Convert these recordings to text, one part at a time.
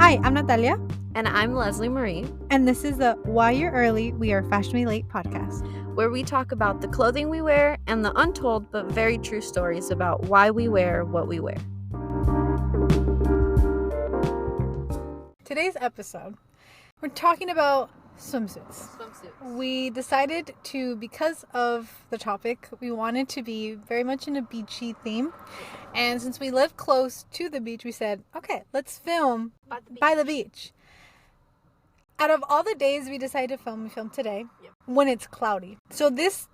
Hi, I'm Natalia. And I'm Leslie Marie. And this is the Why You're Early, We Are Fashionably Late podcast, where we talk about the clothing we wear and the untold but very true stories about why we wear what we wear. Today's episode, we're talking about swimsuits. We decided to, because of the topic, we wanted to be very much in a beachy theme. And since we live close to the beach, we said, okay, let's film by the beach. Out of all the days we decided to film, we filmed today when it's cloudy. So this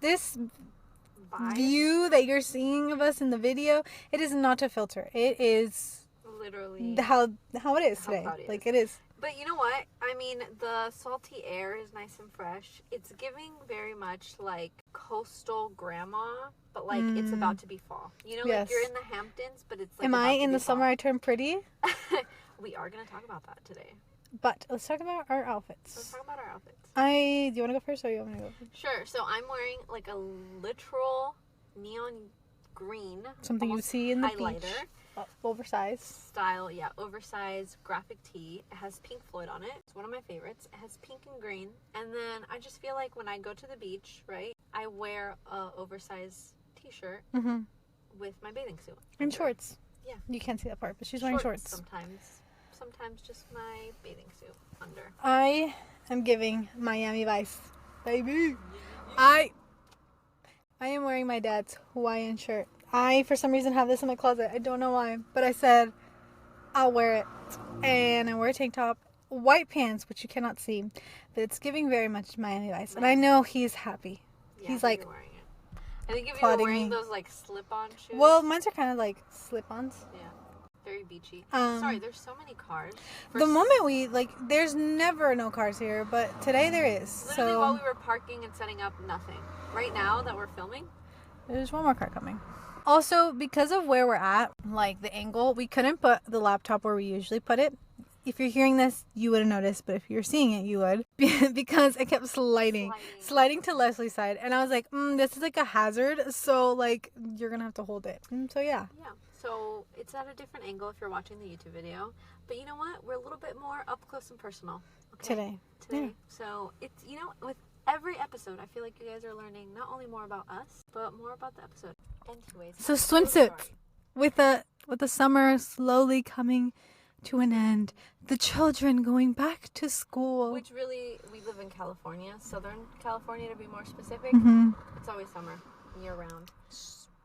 view that you're seeing of us in the video, it is not a filter. It is literally how it is today. Like it is. But you know what? I mean, the salty air is nice and fresh. It's giving very much like coastal grandma, but like it's about to be fall. You know, yes. Like you're in the Hamptons, but it's like Am I in the summer I turn pretty? We are going to talk about that today. But let's talk about our outfits. Let's talk about our outfits. Do you want to go first or you want me to go first? Sure. So I'm wearing like a literal neon green. Something you see in the highlighter. Beach. Oversized. Style, yeah. Oversized graphic tee. It has Pink Floyd on it. It's one of my favorites. It has pink and green. And then I just feel like when I go to the beach, right, I wear a oversized t-shirt with my bathing suit. And shorts. Yeah. You can't see that part, but she's wearing shorts. Sometimes just my bathing suit under. I am giving Miami Vice, baby. I am wearing my dad's Hawaiian shirt. I, for some reason, have this in my closet. I don't know why, but I said I'll wear it. And I wear a tank top, white pants, which you cannot see, but it's giving very much Miami Vice. And I know he's happy. Yeah, he's like, wearing it. I think if you were wearing those like slip-on shoes. Well, mine are kind of like slip-ons. Yeah. Very beachy. Sorry, there's so many cars. The moment we, there's never no cars here, but today there is. Literally while we were parking and setting up, nothing. Right now that we're filming, there's one more car coming. Also, because of where we're at, like the angle, we couldn't put the laptop where we usually put it. If you're hearing this, you wouldn't notice, but if you're seeing it, you would. Because it kept sliding to Leslie's side. And I was like, this is like a hazard, so like you're going to have to hold it. So yeah. Yeah. So it's at a different angle if you're watching the YouTube video. But you know what? We're a little bit more up close and personal. Okay? Today. Yeah. So it's, with every episode, I feel like you guys are learning not only more about us, but more about the episode. Anyways. So swimsuits. With the summer slowly coming to an end, the children going back to school. Which really, we live in California, Southern California to be more specific. It's always summer, year round.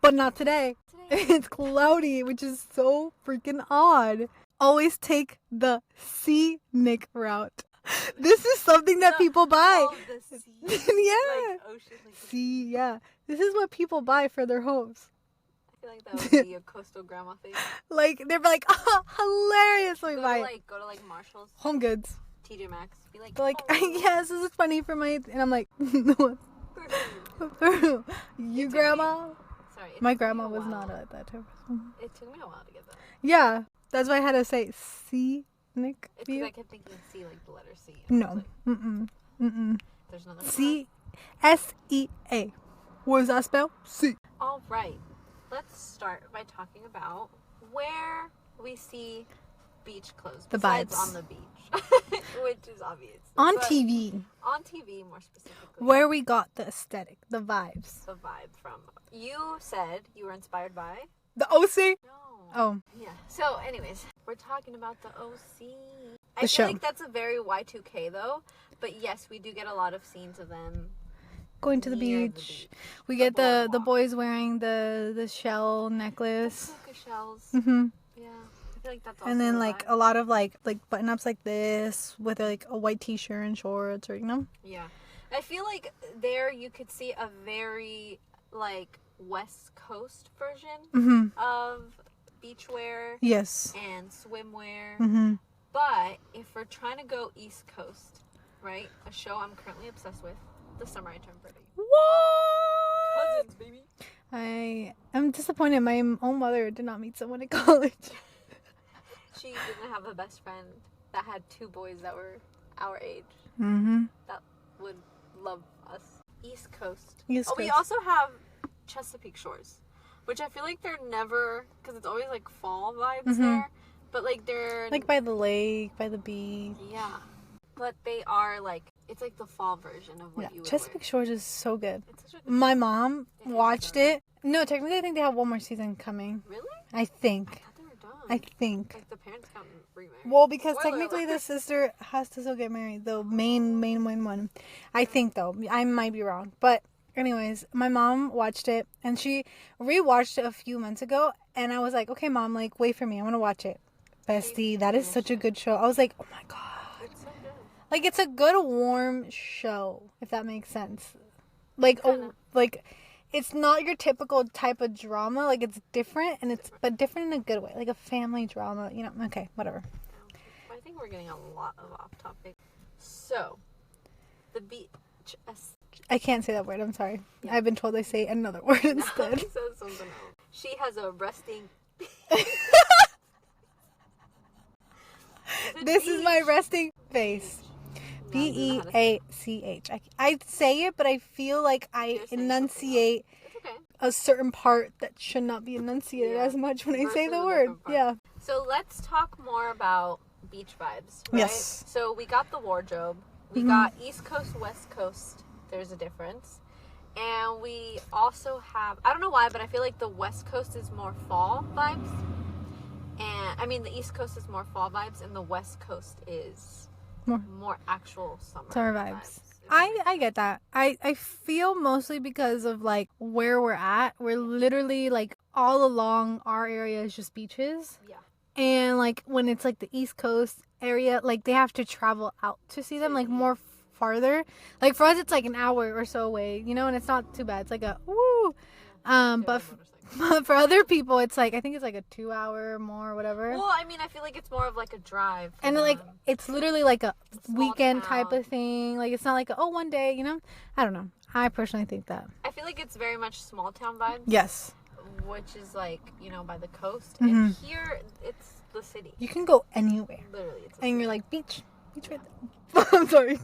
But not today. It's cloudy, which is so freaking odd. Always take the scenic route. This is something that people buy. Oh, the sea. Yeah. Like ocean, sea, yeah. This is what people buy for their homes. I feel like that would be a coastal grandma thing. They're like, oh, hilarious. Let me buy it. Go to Marshall's. Home Goods. TJ Maxx. Be like, yes, this is funny for my... And I'm like, you grandma? Sorry. My grandma was not at that time. It took me a while to get that. Yeah. That's why I had to say scenic view. It's because I kept thinking C, like the letter C. No. Like, there's another C. S-E-A. What does that spell? C. All right. Let's start by talking about where we see beach clothes. The besides vibes. On the beach. Which is obvious. On TV. On TV, more specifically. Where we got the aesthetic. The vibes. The vibe from. You said you were inspired by... The OC? No. Oh. Yeah. So, anyways, we're talking about the OC. I The feel show. like that's a very Y2K, though. But yes, we do get a lot of scenes of them going to the beach. We get the boys wearing the shell necklace. The puka shells. Yeah. I feel like that's also And then a a lot of like button ups like this with like a white t-shirt and shorts, or Yeah. I feel like there you could see a very West Coast version of beachwear. Yes. And swimwear. But if we're trying to go East Coast, right? A show I'm currently obsessed with, The Summer I Turned Pretty. What? Cousins, baby. I am disappointed. My own mother did not meet someone in college. She didn't have a best friend that had two boys that were our age. That would love us. East Coast. East Coast. We also have Chesapeake Shores, which I feel like they're never, because it's always fall vibes there. But, like, they're... Like, by the lake, by the beach. Yeah. But they are, like... It's, like, the fall version of what you would Chesapeake wear. Shores is so good. It's such a good My show. mom watched it. No, technically, I think they have one more season coming. Really? I think. I thought they were done. I think. Like, the parents got remarried. Well, because Spoiler technically alert. the sister has to still get married. The main one. I think, though. I might be wrong. But anyways, my mom watched it. And she rewatched it a few months ago. And I was like, okay, Mom, like, wait for me. I want to watch it. Bestie, that is such a good show. I was like, oh, my God. It's so good. Like, it's a good, warm show, if that makes sense. Like, it's not your typical type of drama. Like, it's different, and but different in a good way. Like a family drama, you know. Okay, whatever. I think we're getting a lot of off topic. So, the beach. I can't say that word. I'm sorry. Yeah. I've been told I say another word instead. Says something else. She has a resting. This is my resting face. Beach. I say it, but I feel like I enunciate a certain part that should not be enunciated as much when I say the word. Yeah. So let's talk more about beach vibes, right? Yes. So we got the wardrobe. We got East Coast, West Coast. There's a difference. And we also have, I don't know why, but I feel like the West Coast is more fall vibes. And I mean, the East Coast is more fall vibes, and the West Coast is more actual summer vibes. I get that. I feel mostly because of like where we're at. We're literally like all along our area is just beaches. Yeah. And like when it's like the East Coast area, like they have to travel out to see them, like more farther. Like for us, it's like an hour or so away, you know, and it's not too bad. It's like a woo. But for other people, it's like, I think it's like a 2 hour more or whatever. Well, I mean, I feel like it's more of like a drive. And like, it's literally like a weekend type of thing. Like, it's not like, one day, you know? I don't know. I personally think that. I feel like it's very much small town vibes. Yes. Which is like, you know, by the coast. And here, it's the city. You can go anywhere. Literally. It's and you're like, beach right there. I'm sorry.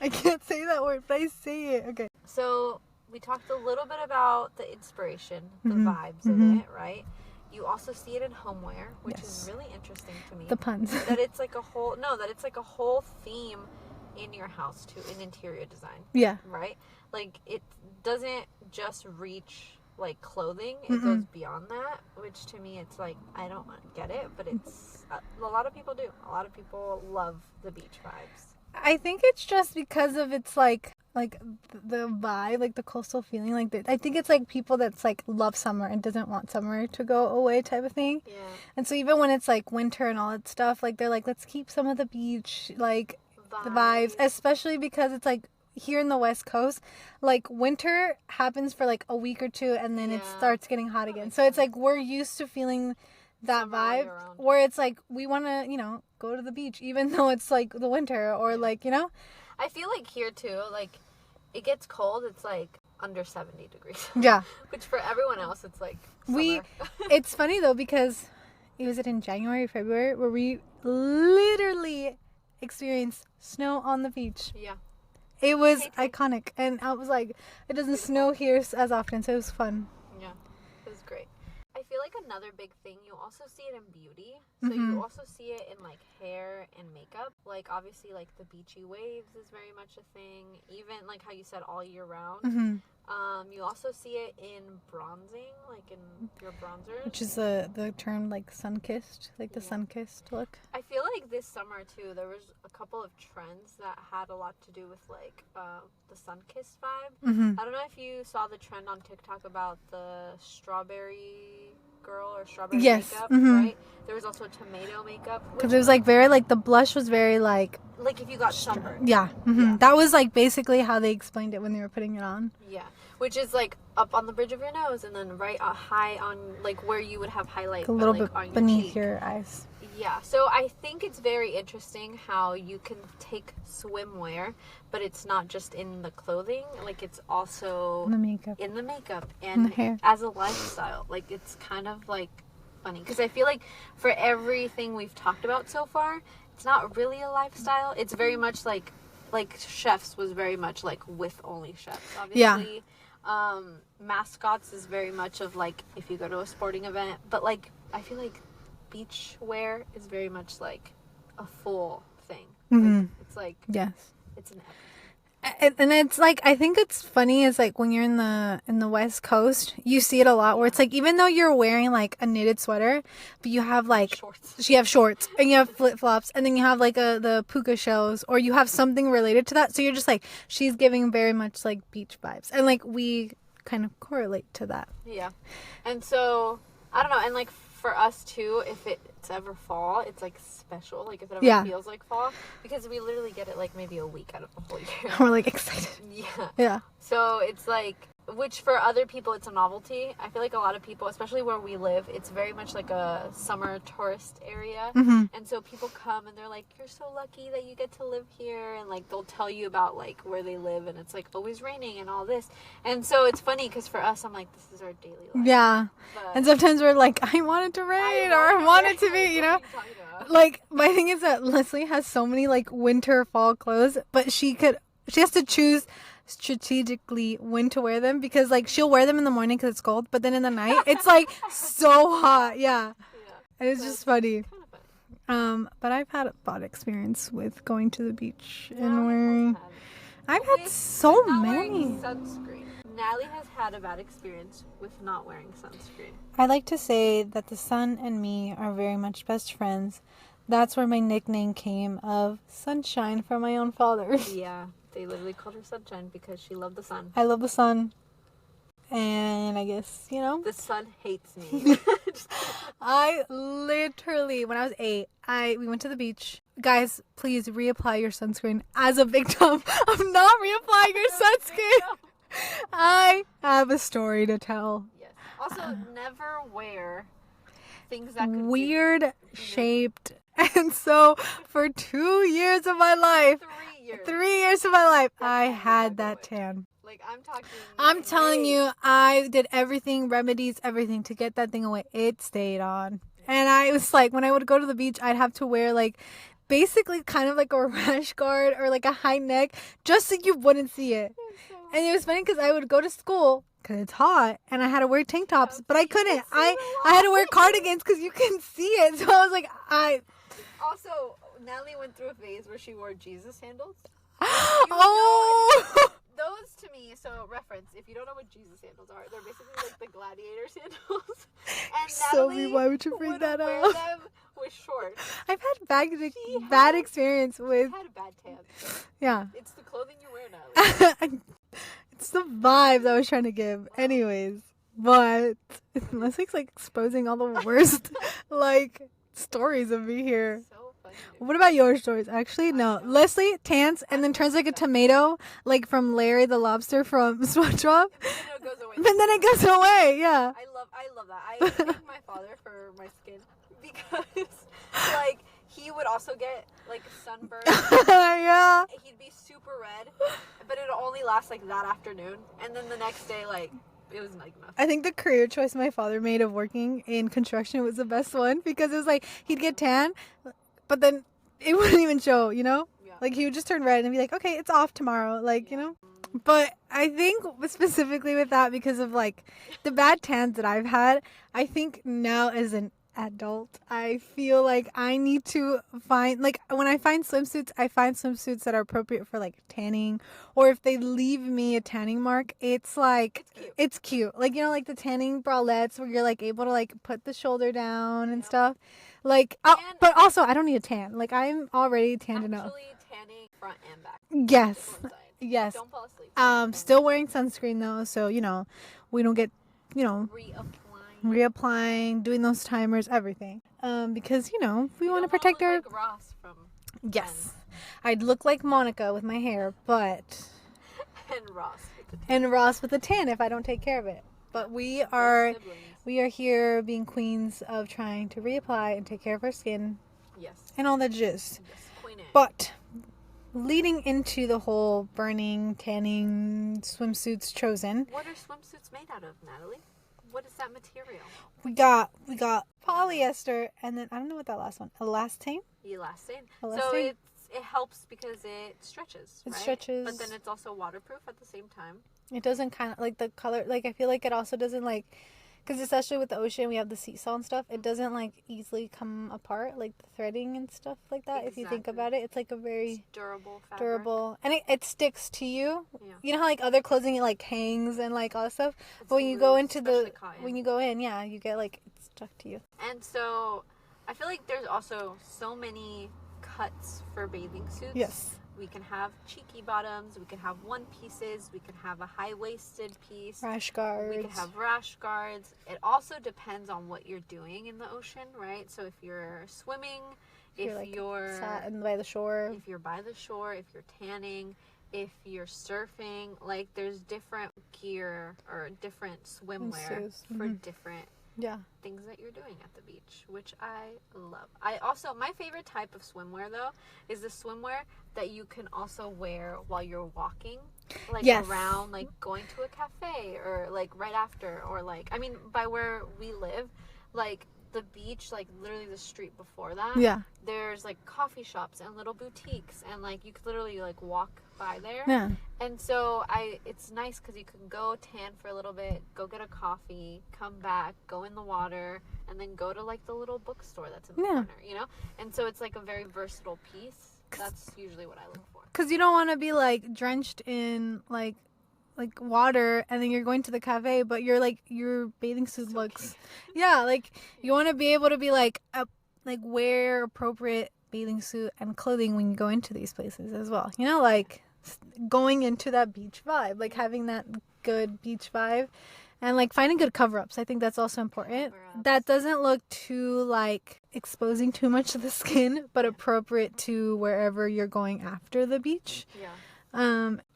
I can't say that word, but I say it. Okay. So... we talked a little bit about the inspiration, the vibes of it, right? You also see it in homeware, which is really interesting to me. The puns. That it's like a whole theme in your house too, in interior design. Yeah. Right? Like it doesn't just reach like clothing, it goes beyond that, which to me it's like, I don't get it, but it's, a lot of people do. A lot of people love the beach vibes. I think it's just because of it's like the vibe, like the coastal feeling, like I think it's like people that's like love summer and doesn't want summer to go away type of thing. Yeah. And so even when it's like winter and all that stuff, like they're like, let's keep some of the beach, like the vibes, especially because it's like here in the West Coast, like winter happens for like a week or two and then it starts getting hot again. So it's like we're used to feeling that vibe where it's like we want to, you know, go to the beach even though it's like the winter or like, you know. I feel like here too, like it gets cold, it's like under 70 degrees. Yeah. Which for everyone else it's like summer. It's funny though because was it in January, February where we literally experienced snow on the beach. Yeah. It was iconic and I was like, it doesn't snow here as often, so it was fun. Yeah. It was great. I feel like another big thing, you also see it in beauty. So you also see it in like hair and makeup. Like obviously like the beachy waves is very much a thing. Even like how you said all year round. You also see it in bronzing, like in your bronzers. Which is the term like sun-kissed, like the sun-kissed look. I feel like this summer too, there was a couple of trends that had a lot to do with like the sun-kissed vibe. I don't know if you saw the trend on TikTok about the strawberry girl or strawberry makeup, right? There was also a tomato makeup. Because it was like very like the blush was very like if you got sunburned. Yeah. That was like basically how they explained it when they were putting it on. Yeah. Which is like up on the bridge of your nose and then right high on like where you would have highlight. A little bit on beneath your eyes. Yeah. So I think it's very interesting how you can take swimwear, but it's not just in the clothing. Like it's also in the makeup and the hair. As a lifestyle. Like it's kind of like funny because I feel like for everything we've talked about so far, it's not really a lifestyle. It's very much like chefs was very much like with only chefs, obviously. Yeah. Mascots is very much of like if you go to a sporting event, but like I feel like beach wear is very much like a full thing. Mm-hmm. Like, it's like, yes, it's an everything. And it's like, I think it's funny is like when you're in the West Coast, you see it a lot where it's like, even though you're wearing like a knitted sweater, but you have like shorts. You have shorts and you have flip flops, and then you have like the puka shells, or you have something related to that. So you're just like, she's giving very much like beach vibes, and like we kind of correlate to that. Yeah, and so I don't know, and like for us too, if it's ever fall, it's like special, like if it ever feels like fall, because we literally get it like maybe a week out of the whole year. We're like excited. Yeah. So it's like, which for other people it's a novelty. I feel like a lot of people, especially where we live, it's very much like a summer tourist area. Mm-hmm. And so people come and they're like, you're so lucky that you get to live here, and like they'll tell you about like where they live, and it's like always raining and all this. And so it's funny because for us, I'm like, this is our daily life. Yeah. But and sometimes we're like, I want it to rain, or I want it to be, you know. Like, my thing is that Leslie has so many like winter fall clothes, but she has to choose strategically when to wear them, because like she'll wear them in the morning because it's cold, but then in the night it's like so hot. Yeah. And it's just funny. But I've had a bad experience with going to the beach and wearing. I've had so many. Sunscreen. Natalie has had a bad experience with not wearing sunscreen. I like to say that the sun and me are very much best friends. That's where my nickname came of Sunshine from my own father. Yeah, they literally called her Sunshine because she loved the sun. I love the sun. And I guess, you know. The sun hates me. I literally, when I was 8, we went to the beach. Guys, please reapply your sunscreen. As a victim of not reapplying your sunscreen, I have a story to tell. Yes. Also, never wear things that could weird shaped. And so, for 2 years of my life, 3 years of my life, I had that tan. Like, I'm telling you, I did everything, remedies, everything to get that thing away. It stayed on. And I was like, when I would go to the beach, I'd have to wear like, basically kind of like a rash guard or like a high neck, just so you wouldn't see it. And it was funny because I would go to school because it's hot, and I had to wear tank tops, but I couldn't. I had to wear cardigans because you couldn't see it. So I was like, Also, Natalie went through a phase where she wore Jesus sandals. Those to me, so reference, if you don't know what Jesus sandals are, they're basically like the gladiator sandals. And Natalie why would you bring that up? Wear them with shorts. I've had bad experience with. Had a bad tan. Yeah. It's the clothing you wear now. It's the vibes I was trying to give. Anyways, but Leslie's like exposing all the worst like stories of me here. So funny. What about your stories? Actually, no. Leslie tans and then turns like a tomato, like from Larry the Lobster from SpongeBob. And then it goes away. And then it goes away. Yeah. I love that. I thank my father for my skin, because like he would also get like sunburn. Yeah. He'd be super red, but it'd only last like that afternoon, and then the next day like it was like nothing. I think the career choice my father made of working in construction was the best one, because it was like he'd get tan, but then it wouldn't even show, you know? Yeah. Like he would just turn red and be like, okay, it's off tomorrow. Like, you know? But I think specifically with that, because of like the bad tans that I've had, I think now as an adult, I feel like I need to find, like when I find swimsuits, I find swimsuits that are appropriate for like tanning, or if they leave me a tanning mark, it's like it's cute. Like, you know, like the tanning bralettes where you're like able to like put the shoulder down and stuff. Like, but also I don't need a tan. Like I'm already tanned enough. Actually tanning front and back. Yes. Yes. Don't fall asleep. Still wearing sunscreen though, so you know, we don't get, you know, reapplying, doing those timers, everything. Because, you know, we want to protect our. Like Ross from. Yes, I'd look like Monica with my hair, but. And Ross with a tan if I don't take care of it. But we are here being queens of trying to reapply and take care of our skin. Yes. And all that jizz. Yes, queen. But leading into the whole burning, tanning, swimsuits chosen. What are swimsuits made out of, Natalie? What is that material? We got polyester, and then I don't know what that last one. Elastane. So it helps because it stretches. It stretches, but then it's also waterproof at the same time. It doesn't kind of like the color. Like I feel like it also doesn't like Because especially with the ocean, we have the seesaw and stuff. It doesn't like easily come apart, like the threading and stuff like that. Exactly. If you think about it, it's like a very durable fabric. Durable, and it sticks to you. Yeah. You know how like other clothing it like hangs and like all that stuff. It's but when you go into when you go in, yeah, you get like it's stuck to you. And so, I feel like there's also so many cuts for bathing suits. Yes. We can have cheeky bottoms, we can have one pieces, we can have a high-waisted piece. Rash guards. We can have rash guards. It also depends on what you're doing in the ocean, right? So if you're swimming, if you're sat by the shore. If you're by the shore, if you're tanning, if you're surfing, like there's different gear or different swimwear for different things that you're doing at the beach, which I love. My favorite type of swimwear though is the swimwear that you can also wear while you're walking, like around, like going to a cafe or like right after, or like, I mean, by where we live, like the beach, like literally the street before that, there's like coffee shops and little boutiques, and like you could literally like walk by there. And so it's nice because you can go tan for a little bit, go get a coffee, come back, go in the water, and then go to like the little bookstore that's in the corner, you know. And so it's like a very versatile piece. That's usually what I look for, because you don't want to be like drenched in like water, and then you're going to the cafe, but your bathing suit looks like you want to be able to be like wear appropriate bathing suit and clothing when you go into these places as well, you know, like going into that beach vibe, like having that good beach vibe, and like finding good cover-ups. I think that's also important. That doesn't look too like exposing too much of the skin, but appropriate to wherever you're going after the beach.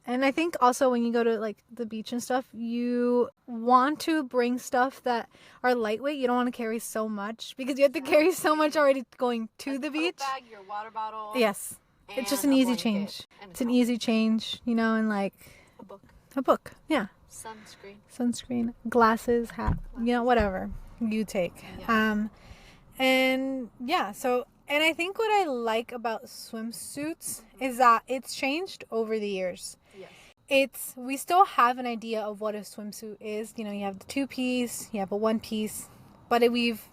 And I think also when you go to like the beach and stuff, you want to bring stuff that are lightweight. You don't want to carry so much, because you have to carry so much already going to the beach. Bag, your water bottle. Yes. It's just an easy change. It's an easy change, you know, and like a book. Yeah. Sunscreen, glasses, hat, you know, whatever you take. And I think what I like about swimsuits is that it's changed over the years. We still have an idea of what a swimsuit is. You know, you have the 2-piece, you have a 1-piece, but we've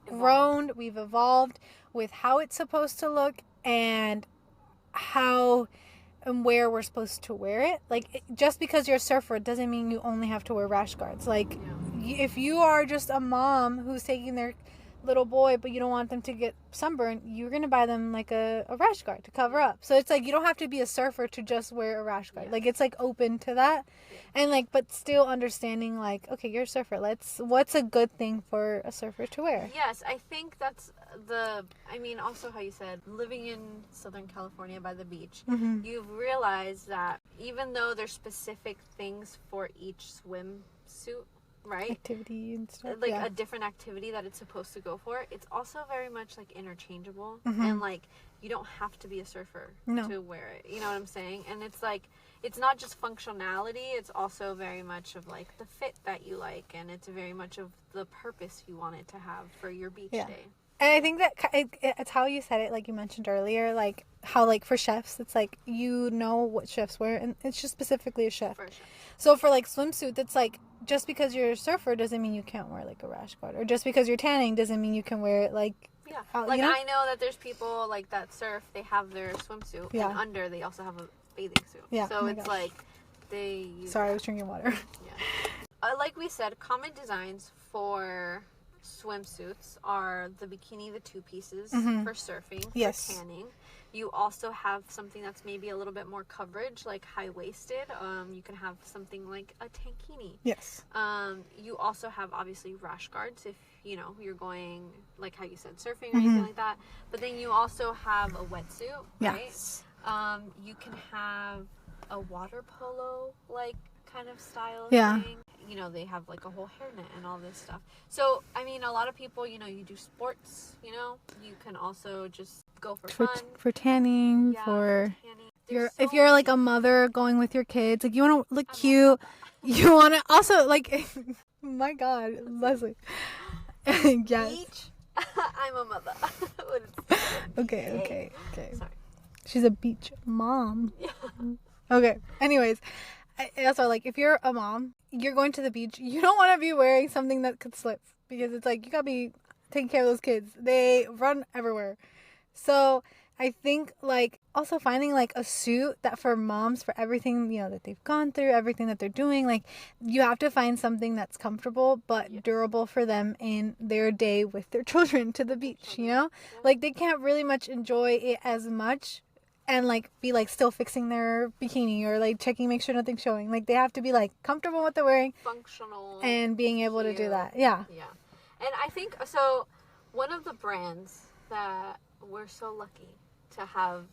grown, we've evolved with how it's supposed to look and how and where we're supposed to wear it. Like, just because you're a surfer, it doesn't mean you only have to wear rash guards. Like, if you are just a mom who's taking their little boy, but you don't want them to get sunburned, you're gonna buy them like a rash guard to cover up. So it's like you don't have to be a surfer to just wear a rash guard. Like, it's like open to that, and like, but still understanding like, okay, you're a surfer, what's a good thing for a surfer to wear. Yes, I think that's also how you said, living in Southern California by the beach, you've realized that even though there's specific things for each swimsuit, right, activity and stuff, like a different activity that it's supposed to go for, it's also very much like interchangeable, and like you don't have to be a surfer to wear it, you know what I'm saying? And it's like, it's not just functionality, it's also very much of like the fit that you like, and it's very much of the purpose you want it to have for your beach day. And I think that it's how you said it, like you mentioned earlier, like how like for chefs, it's like, you know what chefs wear, and it's just specifically a chef. So for like swimsuit, it's like, just because you're a surfer doesn't mean you can't wear like a rash guard, or just because you're tanning doesn't mean you can wear it like like, you know? I know that there's people like that surf, they have their swimsuit and under they also have a bathing suit. So it's like they use I was drinking water. Like we said, common designs for swimsuits are the bikini, the 2 pieces for surfing, for tanning. You also have something that's maybe a little bit more coverage, like high-waisted. You can have something like a tankini. You also have obviously rash guards if, you know, you're going, like how you said, surfing or anything like that. But then you also have a wetsuit, right? You can have a water polo like kind of style thing. You know, they have like a whole hairnet and all this stuff. So, I mean, a lot of people, you know, you do sports, you know, you can also just go for fun. For tanning, if you're like a mother going with your kids, like you want to look cute, you want to also like, my God, Leslie. Beach? I'm a mother. Okay. Sorry. She's a beach mom. Okay. Anyways, also, like, if you're a mom, you're going to the beach, you don't want to be wearing something that could slip, because it's like, you gotta be taking care of those kids. They run everywhere. So I think, like, also finding, like, a suit that for moms, for everything, you know, that they've gone through, everything that they're doing, like, you have to find something that's comfortable but durable for them in their day with their children to the beach, you know? Like, they can't really much enjoy it as much and, like, be, like, still fixing their bikini or, like, checking, make sure nothing's showing. Like, they have to be, like, comfortable with what they're wearing. Functional. And being able to do that. Yeah. Yeah. And I think, so, one of the brands that we're so lucky to have,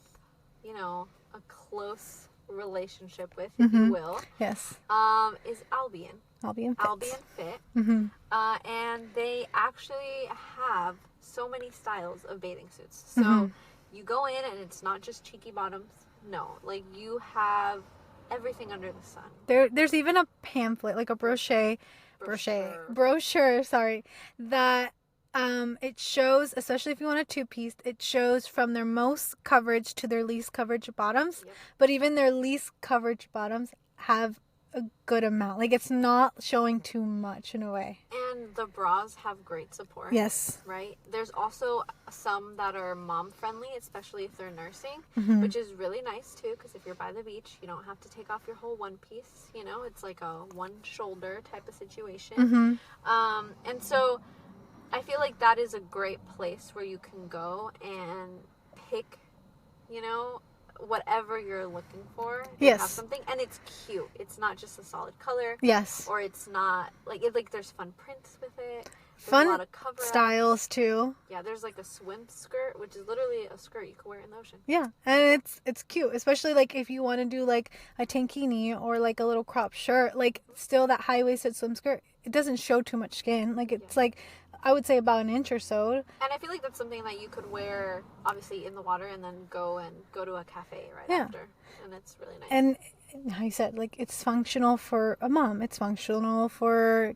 you know, a close relationship with, if you will. Yes. Is Albion. Albion Fit. Albion Fit. Mm-hmm. And they actually have so many styles of bathing suits. So you go in and it's not just cheeky bottoms. No, like, you have everything under the sun. There's even a pamphlet, like a brochure, sorry, that it shows, especially if you want a two-piece, it shows from their most coverage to their least coverage bottoms. Yep. But even their least coverage bottoms have a good amount. Like, it's not showing too much in a way. And the bras have great support. Yes. Right? There's also some that are mom-friendly, especially if they're nursing, which is really nice, too, because if you're by the beach, you don't have to take off your whole one piece. You know, it's like a one-shoulder type of situation. And so I feel like that is a great place where you can go and pick, you know, whatever you're looking for. Yes. Have something, and it's cute. It's not just a solid color. Yes. Or it's not like there's fun prints with it. There's fun a lot of cover styles too. Yeah, there's like a swim skirt, which is literally a skirt you can wear in the ocean. Yeah, and it's cute, especially like if you want to do like a tankini or like a little crop shirt, like still that high-waisted swim skirt. It doesn't show too much skin. Like, it's like, I would say about an inch or so. And I feel like that's something that you could wear, obviously, in the water and then go to a cafe after. And it's really nice. And how you said, like, it's functional for a mom. It's functional for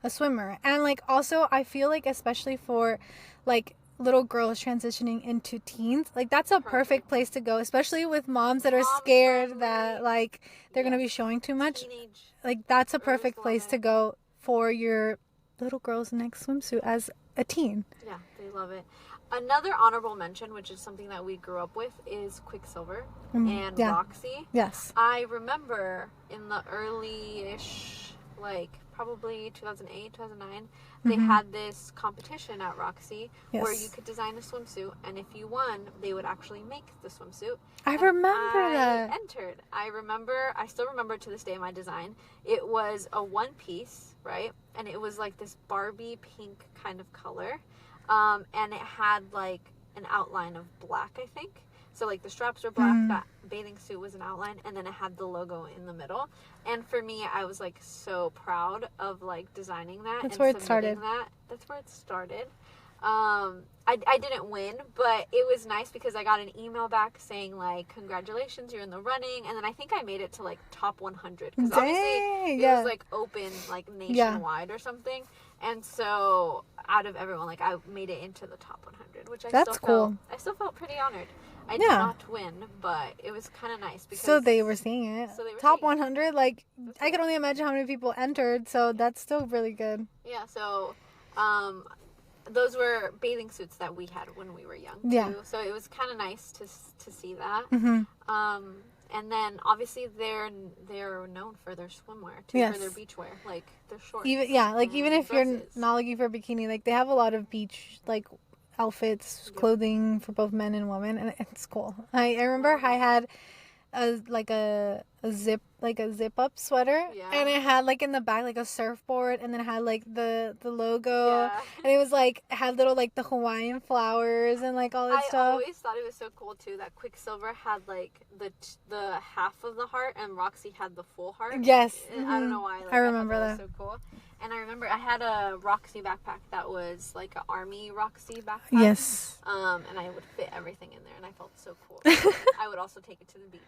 a swimmer. And, like, also, I feel like, especially for, like, little girls transitioning into teens, like, that's a perfect place to go, especially with moms that are scared that, like, they're going to be showing too much. Like, that's a perfect place to go for your little girl's next swimsuit as a teen. Yeah, they love it. Another honorable mention, which is something that we grew up with, is Quicksilver and Roxy. Yes. I remember in the early-ish, like, probably 2008, 2009, they had this competition at Roxy where you could design a swimsuit, and if you won, they would actually make the swimsuit. I remember that. I entered. I still remember to this day my design. It was a one-piece, right? And it was like this Barbie pink kind of color. And it had like an outline of black, I think. So like the straps were black, that bathing suit was an outline, and then it had the logo in the middle. And for me, I was like so proud of like designing that. That's where it started. That's where it started. I didn't win, but it was nice because I got an email back saying like, congratulations, you're in the running. And then I think I made it to like top 100 because obviously it was like open like nationwide or something. And so out of everyone, like I made it into the top 100, which I still felt pretty honored. I did not win, but it was kind of nice because so they were seeing it. Top 100, like I can only imagine how many people entered, so that's still really good. Yeah, so those were bathing suits that we had when we were young too. Yeah. So it was kind of nice to see that. And then obviously they're known for their swimwear too, for their beachwear, like their shorts. Even if dresses. You're not looking for a bikini, like they have a lot of beach like outfits, clothing for both men and women, and it's cool. I remember I had a zip up sweater, and it had like in the back like a surfboard, and then it had like the logo, and it was like it had little like the Hawaiian flowers and like all that stuff. I always thought it was so cool too that Quicksilver had like the half of the heart and Roxy had the full heart. Yes. I don't know why. Like, I remember that. That was so cool. And I remember I had a Roxy backpack that was like an army Roxy backpack. Yes. And I would fit everything in there, and I felt so cool. I would also take it to the beach,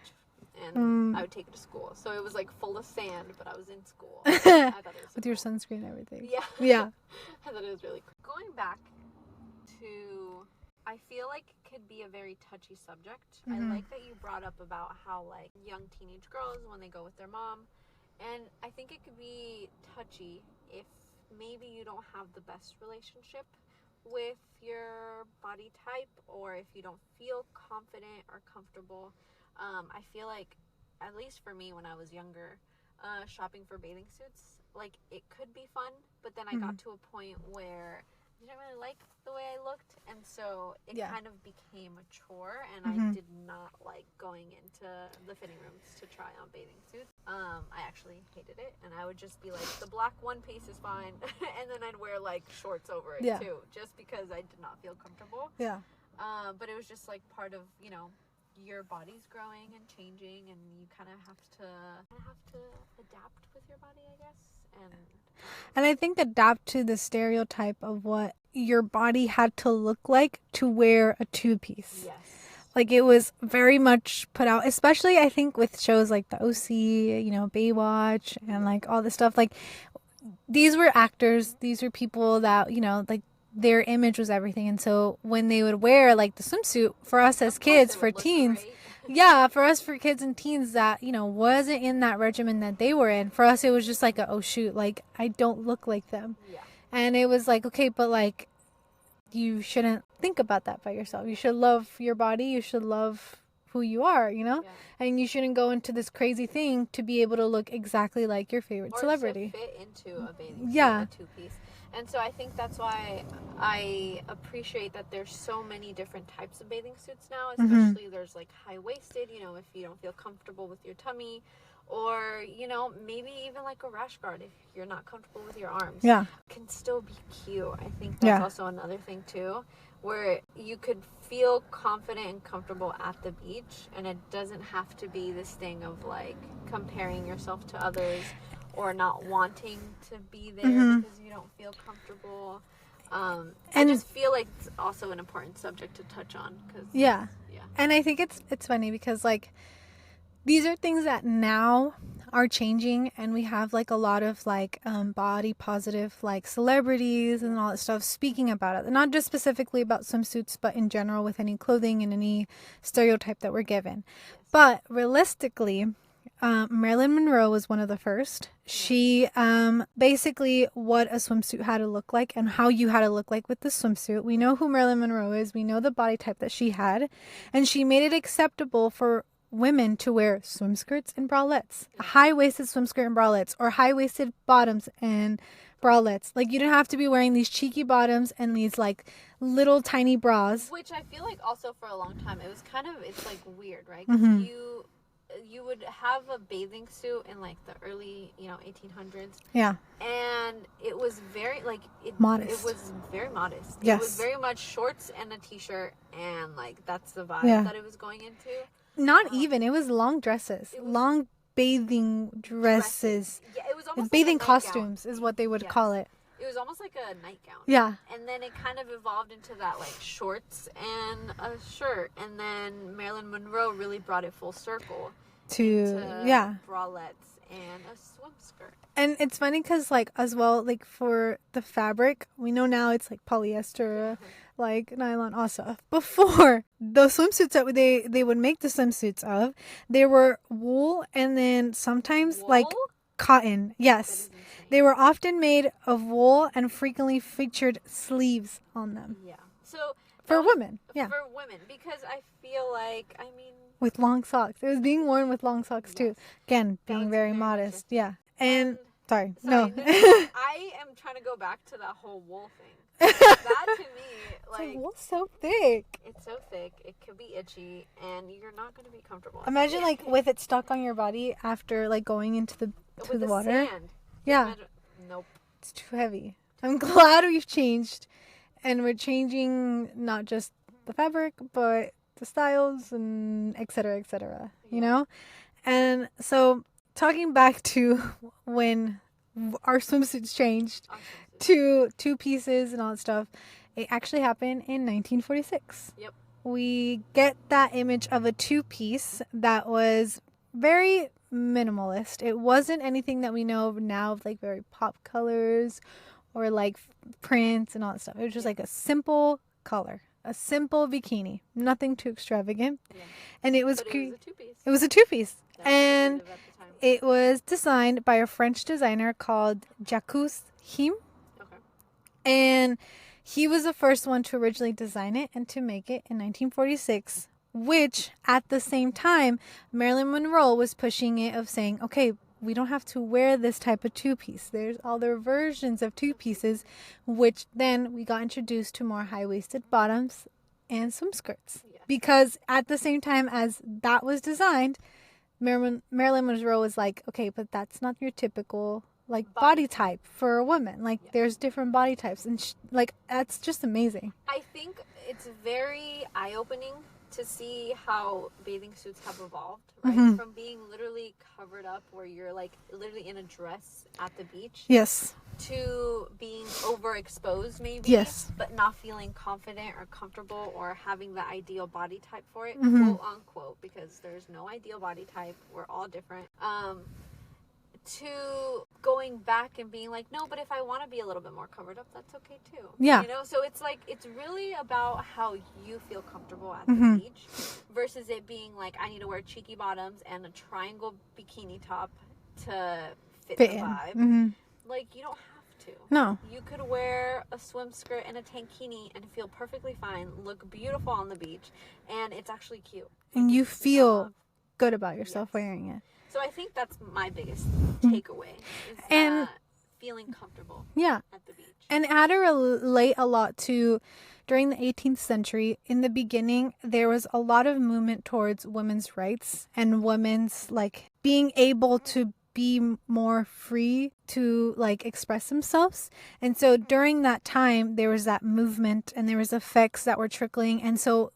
and I would take it to school. So it was like full of sand, but I was in school. I thought it was so with your sunscreen and everything. Yeah. Yeah. I thought it was really cool. Going back to I feel like it could be a very touchy subject. I like that you brought up about how, like, young teenage girls, when they go with their mom, and I think it could be touchy if maybe you don't have the best relationship with your body type, or if you don't feel confident or comfortable. I feel like, at least for me when I was younger, shopping for bathing suits, like, it could be fun, but then I got to a point where I didn't really like the way I looked, and so it kind of became a chore, and I did not like going into the fitting rooms to try on bathing suits. I actually hated it, and I would just be like, the black one piece is fine, and then I'd wear, like, shorts over it too, just because I did not feel comfortable. But it was just, like, part of, you know, your body's growing and changing, and you kind of have to adapt with your body, I guess. And I think adapt to the stereotype of what your body had to look like to wear a two-piece. Yes. Like, it was very much put out, especially I think with shows like the OC, you know, Baywatch, and like all this stuff. Like, these were actors, these were people that, you know, like, their image was everything. And so when they would wear like the swimsuit, for us as kids, for teens, for us, for kids and teens that, you know, wasn't in that regimen that they were in, for us it was just like oh shoot, like, I don't look like them. And it was like, okay, but like, you shouldn't think about that by yourself. You should love your body, you should love who you are, you know. And you shouldn't go into this crazy thing to be able to look exactly like your favorite celebrity, to fit into a bathing suit, a two-piece. And so I think that's why I appreciate that there's so many different types of bathing suits now, especially there's like high-waisted, you know, if you don't feel comfortable with your tummy, or, you know, maybe even like a rash guard if you're not comfortable with your arms. Can still be cute. I think that's also another thing too, where you could feel confident and comfortable at the beach, and it doesn't have to be this thing of like comparing yourself to others, or not wanting to be there because you don't feel comfortable. I just feel like it's also an important subject to touch on. And I think it's funny because, like, these are things that now are changing, and we have like a lot of like body positive like celebrities and all that stuff speaking about it, not just specifically about swimsuits, but in general with any clothing and any stereotype that we're given. But realistically, Marilyn Monroe was one of the first. She basically what a swimsuit had to look like and how you had to look like with the swimsuit. We know who Marilyn Monroe is. We know the body type that she had. And she made it acceptable for women to wear swim skirts and bralettes. A high-waisted swim skirt and bralettes, or high-waisted bottoms and bralettes. Like, you didn't have to be wearing these cheeky bottoms and these like little tiny bras. Which I feel like also for a long time it was kind of, it's like weird, right? Because you would have a bathing suit in like the early, you know, 1800s. And it was very like modest. It was very modest. Yes. It was very much shorts and a t-shirt, and like that's the vibe that it was going into. Not even. It was long dresses. Long bathing dresses. Yeah, it was almost bathing like costumes is what they would call it. It was almost like a nightgown. Yeah. And then it kind of evolved into that like shorts and a shirt. And then Marilyn Monroe really brought it full circle to bralettes and a swim skirt. And it's funny because, like, as well, like, for the fabric, we know now it's like polyester, like nylon also. Before, the swimsuits that they would make the swimsuits of, they were wool and then sometimes wool? Like cotton. Yes. They were often made of wool and frequently featured sleeves on them. Yeah. So for women. Yeah. For women, because I feel like, I mean, with long socks. It was being worn with long socks too. Again, being very modest. Yeah. And sorry. No. I am trying to go back to that whole wool thing. That to me, like, wool's so thick. It's so thick. It could be itchy, and you're not going to be comfortable. Imagine like with it stuck on your body after like going into the water. Sand. Yeah. Nope. It's too heavy. I'm glad we've changed, and we're changing not just the fabric, but the styles and et cetera, you know? And so talking back to when our swimsuits changed to two pieces and all that stuff, it actually happened in 1946. Yep. We get that image of a two-piece that was very minimalist. It wasn't anything that we know of now, like very pop colors or like prints and all that stuff. It was just like a simple color. a simple bikini, nothing too extravagant. Yeah. And it was a two-piece. It was a two-piece. And it was designed by a French designer called Jacques Him. Okay. And he was the first one to originally design it and to make it in 1946, which at the same time, Marilyn Monroe was pushing it of saying, okay, we don't have to wear this type of two-piece. There's other versions of two-pieces, which then we got introduced to more high-waisted bottoms and swim skirts. Yeah. Because at the same time as that was designed, Marilyn Monroe was like, okay, but that's not your typical like body type for a woman. Like, yeah. There's different body types. And like, that's just amazing. I think it's very eye-opening to see how bathing suits have evolved, right? Mm-hmm. From being literally covered up where you're like literally in a dress at the beach. Yes. To being overexposed maybe. Yes. But not feeling confident or comfortable or having the ideal body type for it, mm-hmm. quote unquote, because there's no ideal body type. We're all different. To going back and being like, no, but if I want to be a little bit more covered up, that's okay too. Yeah. You know, so it's like, it's really about how you feel comfortable at mm-hmm. the beach versus it being like, I need to wear cheeky bottoms and a triangle bikini top to fit the vibe. Mm-hmm. Like, you don't have to. No. You could wear a swim skirt and a tankini and feel perfectly fine, look beautiful on the beach, and it's actually cute. And you feel good about yourself wearing it. So I think that's my biggest takeaway, is feeling comfortable at the beach. And I had to relate a lot to, during the 18th century, in the beginning, there was a lot of movement towards women's rights and women's, like, being able to be more free to, like, express themselves. And so during that time, there was that movement and there was effects that were trickling. And so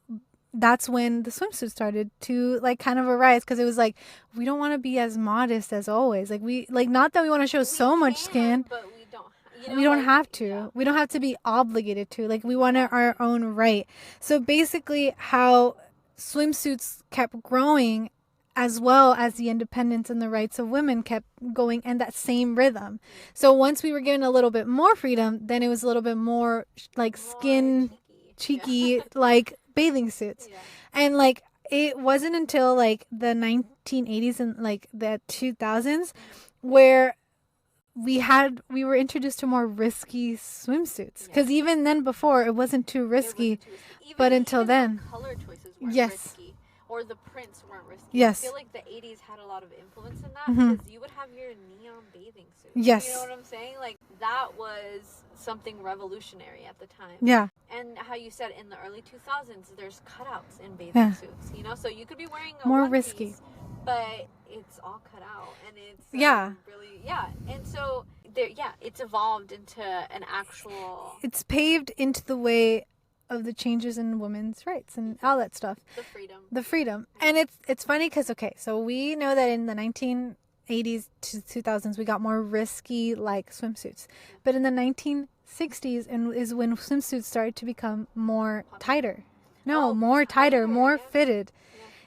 that's when the swimsuit started to like kind of arise, because it was like, we don't want to be as modest as always. Like, we like, not that we want to show so much skin, but we don't. You know, we don't have to. Yeah. We don't have to be obligated to. Like, we want our own right. So basically, how swimsuits kept growing, as well as the independence and the rights of women kept going in that same rhythm. So once we were given a little bit more freedom, then it was a little bit more like skin cheeky, like bathing suits. Yeah. And like, it wasn't until like the 1980s and like the 2000s where we were introduced to more risky swimsuits, because even then, before, it wasn't too risky. But until then, the color choices weren't risky, or the prints weren't risky. Yes. I feel like the 80s had a lot of influence in that, mm-hmm. because you would have your neon bathing suits. Yes. You know what I'm saying? Like, that was something revolutionary at the time. Yeah. And how you said in the early 2000s, there's cutouts in bathing suits, you know? So you could be wearing a more one risky piece, but it's all cut out, and it's really, and so there, it's evolved into an actual, it's paved into the way of the changes in women's rights and all that stuff. The freedom. And it's funny because, okay, so we know that in the 1980s to 2000s, we got more risky, like, swimsuits. But in the 1960s is when swimsuits started to become more tighter. More tighter, more fitted.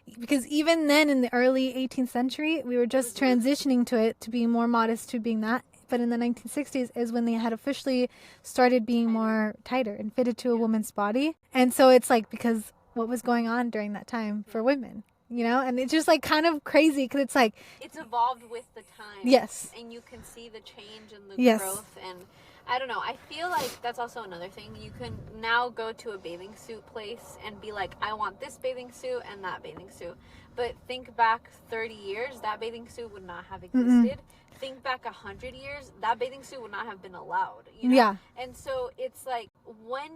Yeah. Because even then, in the early 18th century, we were just transitioning to it, to being more modest, to being that. But in the 1960s is when they had officially started being more tighter and fitted to a woman's body. And so it's like, because what was going on during that time for women, you know? And it's just like kind of crazy, because it's like, it's evolved with the time. Yes. And you can see the change and the growth. And I don't know, I feel like that's also another thing. You can now go to a bathing suit place and be like, I want this bathing suit and that bathing suit. But think back 30 years, that bathing suit would not have existed. Mm-hmm. Think back 100 years, that bathing suit would not have been allowed. You know? Yeah. And so it's like, when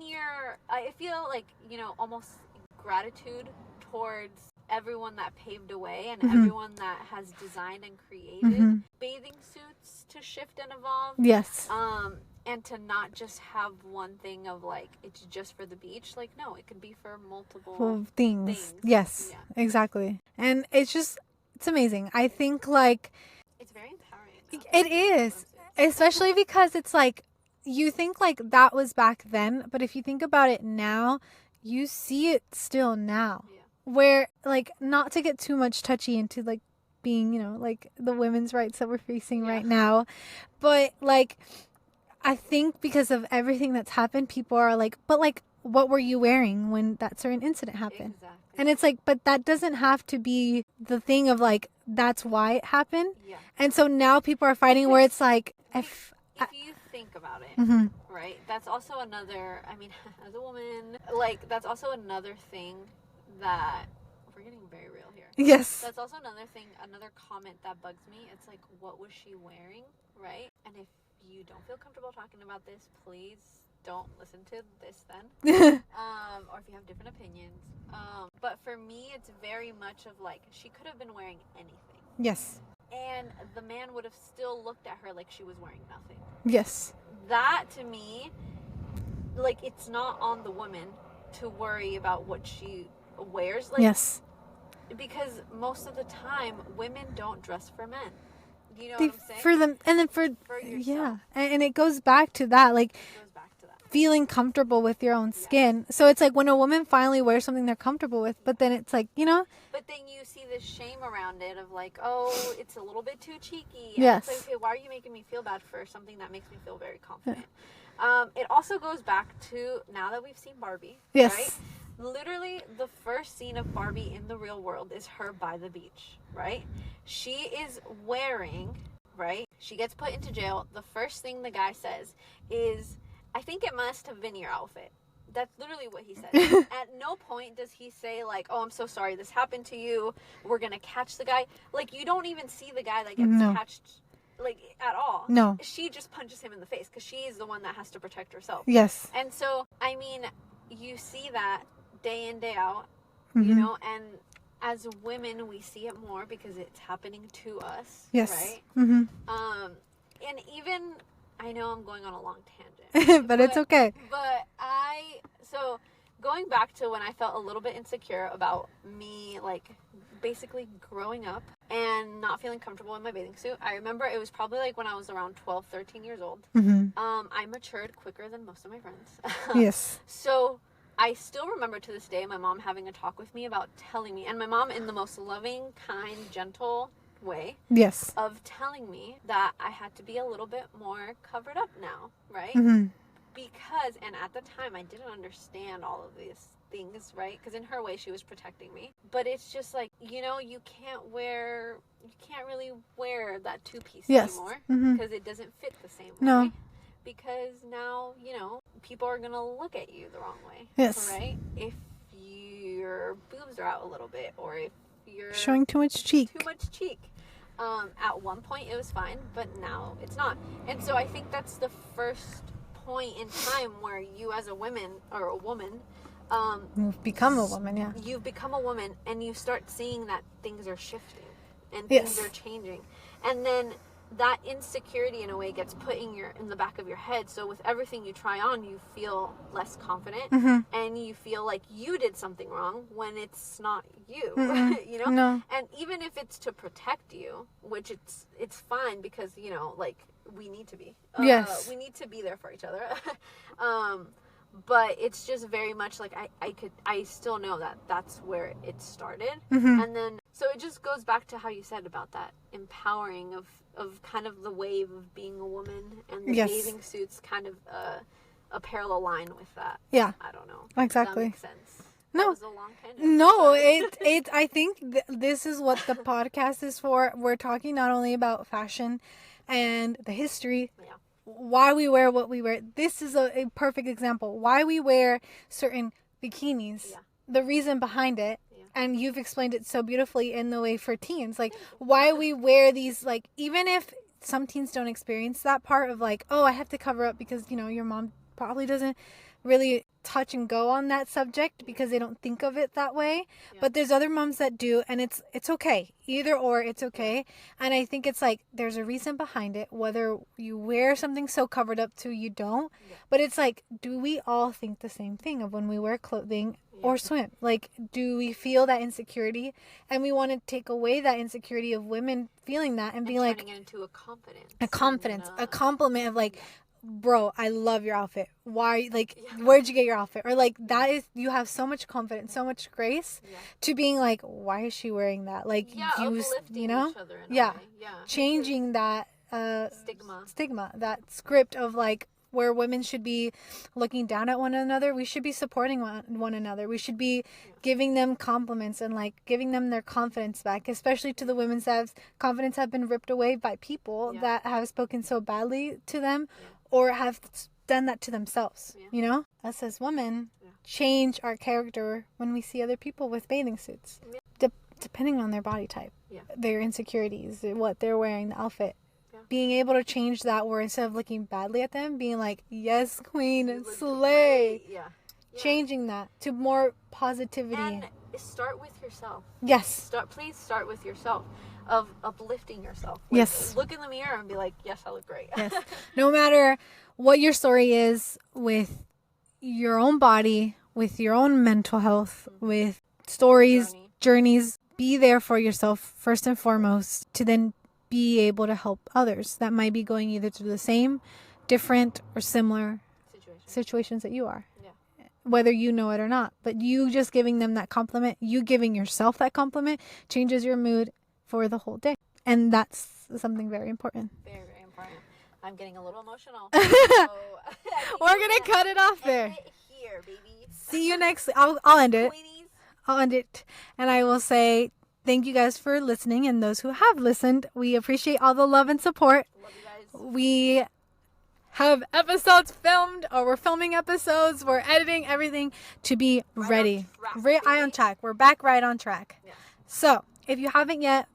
I feel like, you know, almost gratitude towards everyone that paved the way and mm-hmm. everyone that has designed and created mm-hmm. bathing suits to shift and evolve. Yes. And to not just have one thing of like, it's just for the beach. Like, no, it could be for multiple things. Yes, exactly. And it's amazing. I think, like, it's very empowering. It is. Especially because it's like, you think like that was back then, but if you think about it now, you see it still now. Yeah. Where, like, not to get too much touchy into like being, you know, like the women's rights that we're facing right now, but like, I think because of everything that's happened, people are like, but like, what were you wearing when that certain incident happened? Exactly. And it's like, but that doesn't have to be the thing of like, that's why it happened. Yeah. And so now people are fighting where it's like, if you think about it, right, that's also another, I mean, as a woman, like, that's also another thing that, we're getting very real here. Yes. That's also another thing, another comment that bugs me. It's like, what was she wearing, right? And if you don't feel comfortable talking about this, please don't listen to this then. Or if you have different opinions. But for me, it's very much of like, she could have been wearing anything. Yes. And the man would have still looked at her like she was wearing nothing. Yes. That, to me, like, it's not on the woman to worry about what she wears. Like, yes. Because most of the time, women don't dress for men. You know what I'm saying? For them, and then for yourself. Yeah. And it goes back to that, like, feeling comfortable with your own skin. So it's like when a woman finally wears something they're comfortable with, but then it's like, you know. But then you see this shame around it of like, oh, it's a little bit too cheeky. Yes. It's like, okay, why are you making me feel bad for something that makes me feel very confident? Yeah. It also goes back to, now that we've seen Barbie, yes. right? Literally, the first scene of Barbie in the real world is her by the beach, right? She is wearing, right? She gets put into jail. The first thing the guy says is, I think it must have been your outfit. That's literally what he said. At no point does he say, like, oh, I'm so sorry this happened to you. We're going to catch the guy. Like, you don't even see the guy that gets catched, like, at all. No. She just punches him in the face because she is the one that has to protect herself. Yes. And so, I mean, you see that day in, day out, you know, and as women, we see it more because it's happening to us. Yes. Right? And even, I know I'm going on a long tangent. but it's okay. But so going back to when I felt a little bit insecure about me, like, basically growing up and not feeling comfortable in my bathing suit, I remember it was probably like when I was around 12, 13 years old. I matured quicker than most of my friends. Yes. So I still remember to this day my mom having a talk with me about telling me, and my mom in the most loving, kind, gentle way, yes, of telling me that I had to be a little bit more covered up now, right? Because, and at the time I didn't understand all of these things, right? Because in her way she was protecting me, but it's just like, you know, you can't really wear that two-piece anymore because it doesn't fit the same way. Because now, you know, people are gonna look at you the wrong way. Yes. Right? If your boobs are out a little bit, or if you're showing too much cheek. At one point it was fine, but now it's not. And so I think that's the first point in time where you as a woman, you've become a woman, yeah. You've become a woman and you start seeing that things are shifting and things are changing. And then that insecurity in a way gets put in the back of your head. So with everything you try on, you feel less confident and you feel like you did something wrong when it's not you. You know? No. And even if it's to protect you, which it's fine because, you know, like, we need to be. Yes. We need to be there for each other. But it's just very much like I still know that that's where it started. And then, so it just goes back to how you said about that empowering of kind of the wave of being a woman, and the bathing suits kind of a parallel line with that. Yeah. I don't know. Exactly. Does that make sense? No. That was a long tangent. No, I think this is what the podcast is for. We're talking not only about fashion and the history, why we wear what we wear. This is a perfect example. Why we wear certain bikinis, the reason behind it. And you've explained it so beautifully in the way for teens. Like, why we wear these, like, even if some teens don't experience that part of, like, oh, I have to cover up because, you know, your mom probably doesn't really touch and go on that subject because they don't think of it that way. But there's other moms that do, and it's okay. Either or, it's okay. And I think it's like there's a reason behind it, whether you wear something so covered up to you don't. But it's like, do we all think the same thing of when we wear clothing or swim? Like, do we feel that insecurity? And we want to take away that insecurity of women feeling that and being like, turning it into a confidence. A compliment of like, bro, I love your outfit. Why, like, where'd you get your outfit? Or like, that is, you have so much confidence, so much grace to being like, why is she wearing that? Like, you know, each other in a way. changing that stigma, that script of like, where women should be looking down at one another. We should be supporting one another. We should be giving them compliments and like giving them their confidence back, especially to the women's that confidence have been ripped away by people that have spoken so badly to them or have done that to themselves. You know, us as women change our character when we see other people with bathing suits, depending on their body type, their insecurities, what they're wearing, the outfit. Being able to change that, where instead of looking badly at them, being like, yes, queen, and slay. Changing that to more positivity. And start with yourself. Yes. Please start with yourself. Of uplifting yourself. Like, yes. Look in the mirror and be like, yes, I look great. Yes. No matter what your story is with your own body, with your own mental health, with stories, journeys, be there for yourself first and foremost, to then be able to help others that might be going either through the same, different, or similar situations that you are. Whether you know it or not. But you just giving them that compliment, you giving yourself that compliment, changes your mood for the whole day. And that's something very important. Very, very important. I'm getting a little emotional. So we're going to cut it off there. End it here, baby. See you next. I'll end it. Queenies. I'll end it. And I will say thank you guys for listening, and those who have listened. We appreciate all the love and support. Love you guys. We have episodes filmed, or we're filming episodes. We're editing everything to be ready. Right on track. We're back right on track. Yeah. So if you haven't yet,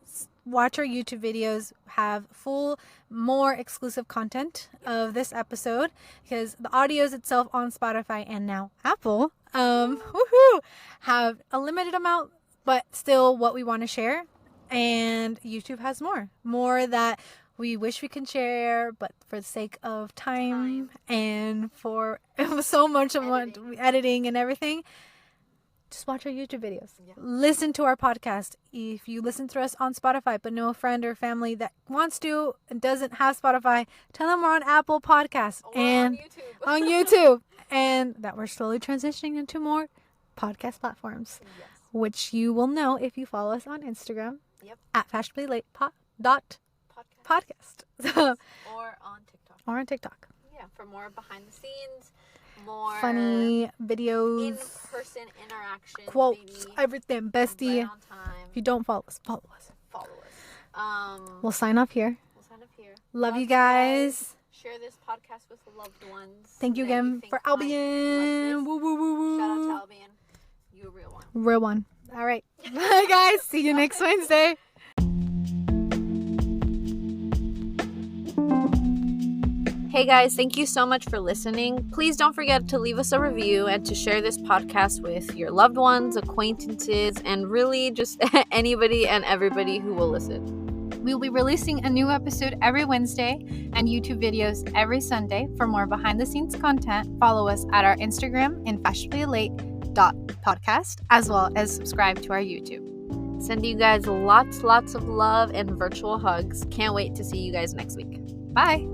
watch our YouTube videos. Have full, more exclusive content of this episode, because the audios itself on Spotify and now Apple have a limited amount, but still what we want to share. And YouTube has more that we wish we can share, but for the sake of time and for so much of editing and everything, just watch our YouTube videos. Listen to our podcast. If you listen to us on Spotify but know a friend or family that wants to and doesn't have Spotify, tell them we're on Apple Podcasts and on YouTube, and that we're slowly transitioning into more podcast platforms, which you will know if you follow us on Instagram at fashionably.podcast. Or on TikTok. Yeah, for more behind the scenes, more funny videos, in-person interaction, quotes, everything, bestie. Right on time. If you don't follow us, follow us. We'll sign off here. Love you guys. Share this podcast with loved ones. Thank you again for Albion. Woo, woo, woo, woo. Shout out to Albion. You a real one. Real one. All right. Bye, guys. See you next Wednesday. Hey guys, thank you so much for listening. Please don't forget to leave us a review and to share this podcast with your loved ones, acquaintances, and really just anybody and everybody who will listen. We'll be releasing a new episode every Wednesday and YouTube videos every Sunday. For more behind the scenes content, follow us at our Instagram in fashionably.podcast, as well as subscribe to our YouTube. Send you guys lots of love and virtual hugs. Can't wait to see you guys next week. Bye.